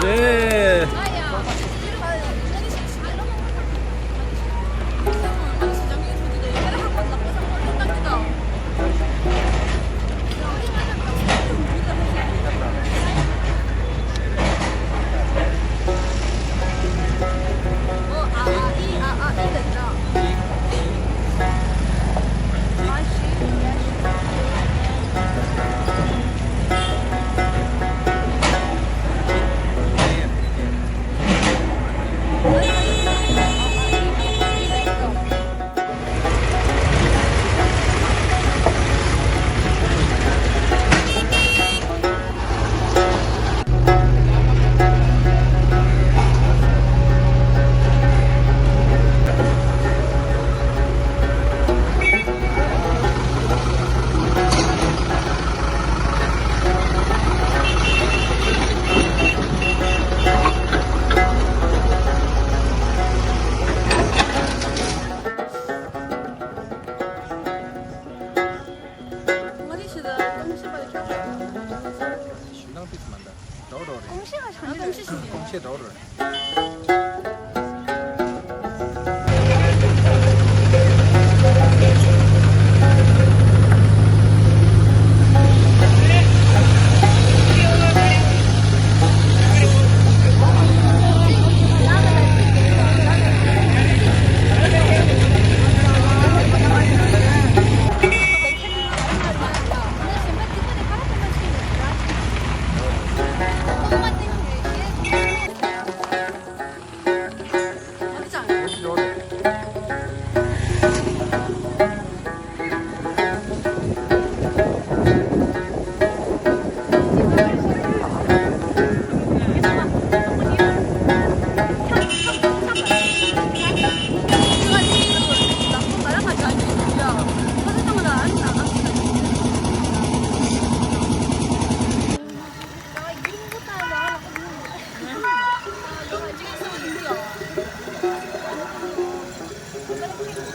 네.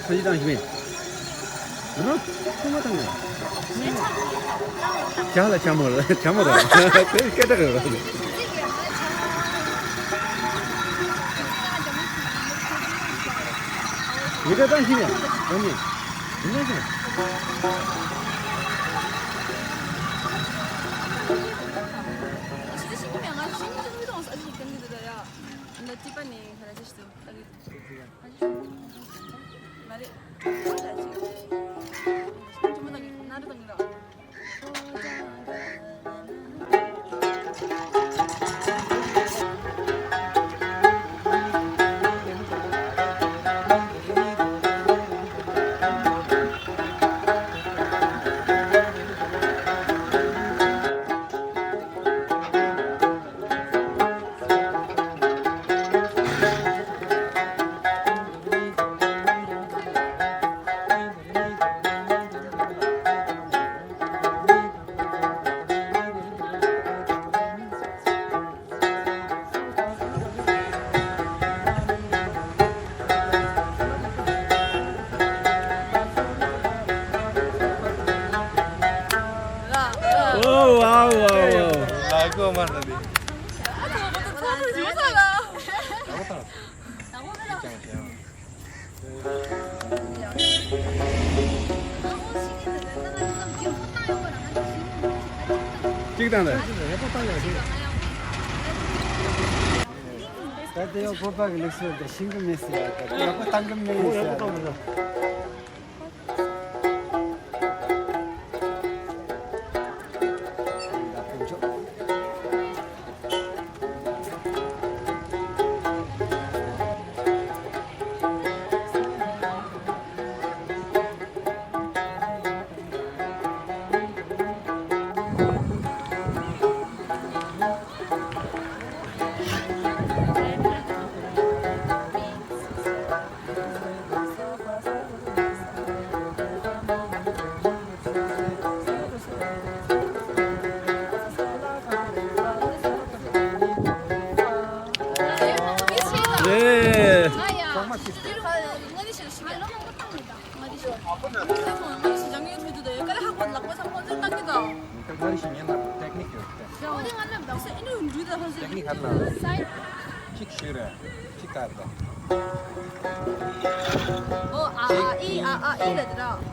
선지당 힘이. 어? 통화당네. 잘라 잠을 잠을아. 그 깨달아. 이거 당신이야. 언니. 괜찮지? 와우. 라고 말하는데. 찍다네. Tadi aku bagi lekser de single mesi. Aku tanggung mesi. 네. teknik halal. Cik syura, cik kata.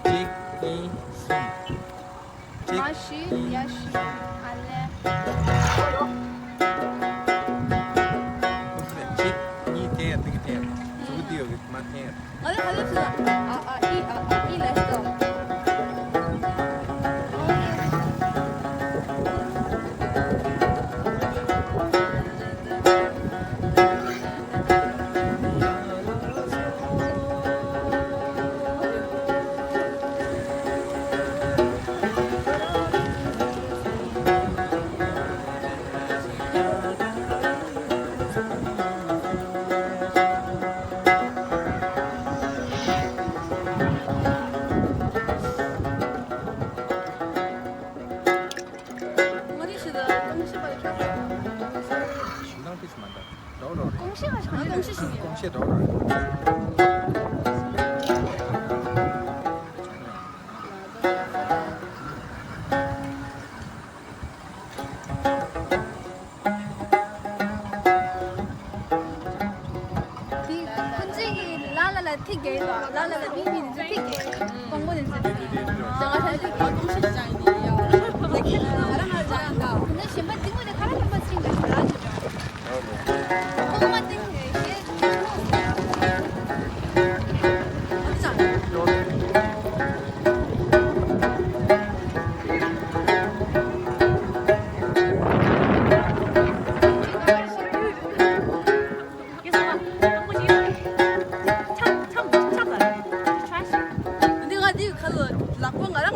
Cik i cik i ter, tiga ter. Sudio gitu mather. Senang pis mana? Doror. Kongsi doror.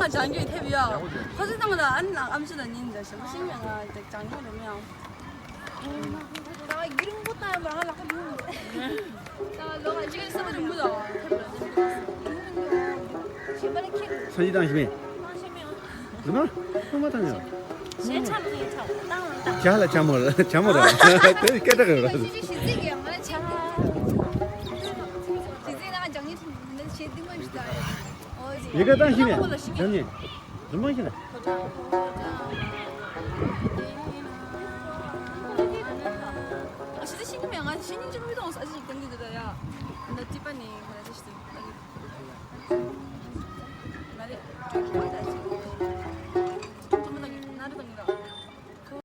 장기 태비야. 거기다가 안 암시는 있는데 심심해가 장기로면. 나 이런 것도 안 하려고 했는데. 나 너가 지금 쓰면 좀 무서워. 제발에 키. 선지당 누나? 토마토냐? 先唱不也唱，当然当。 자라 잠을 그 깨다가 继续写这个呀，我来唱。写这个那讲你听，那写的我知道。 얘가 당신이야. 형님. 얼마 시나? 진짜 신기해요. 신인 좀 해도 사실 당기더라야. 나 뒷반이 그래서 진짜. 말이 좀